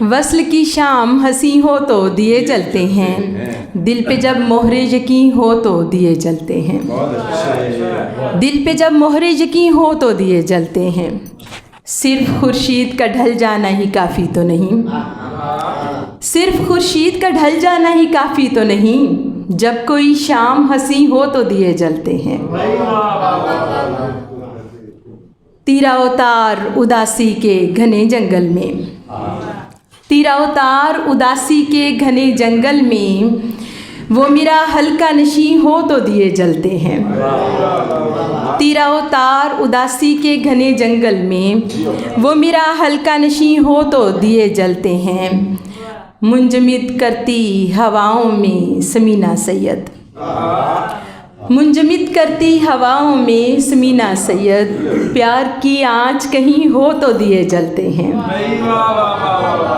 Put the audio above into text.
वस्ल की शाम हंसी हो तो दिए जलते हैं, दिल पे जब मोहरे यकीन हो तो दिए जलते हैं। दिल पे जब मोहरे यकीन हो तो दिए जलते हैं। सिर्फ खुर्शीद का ढल जाना ही काफ़ी तो नहीं, सिर्फ खुर्शीद का ढल जाना ही काफ़ी तो नहीं, जब कोई शाम हंसी हो तो दिए जलते हैं। तीरा उतार उदासी के घने जंगल में, तीरा उतार उदासी के घने जंगल में, वो मेरा हल्का नशी हो तो दिए जलते हैं। तीरा उतार उदासी के घने जंगल में, वो मेरा हल्का नशी हो तो दिए जलते हैं। मुंजमिद करती हवाओं में समीना सैयद, मुंजमिद करती हवाओं में समीना सैयद, प्यार की आँच कहीं हो तो दिए जलते हैं।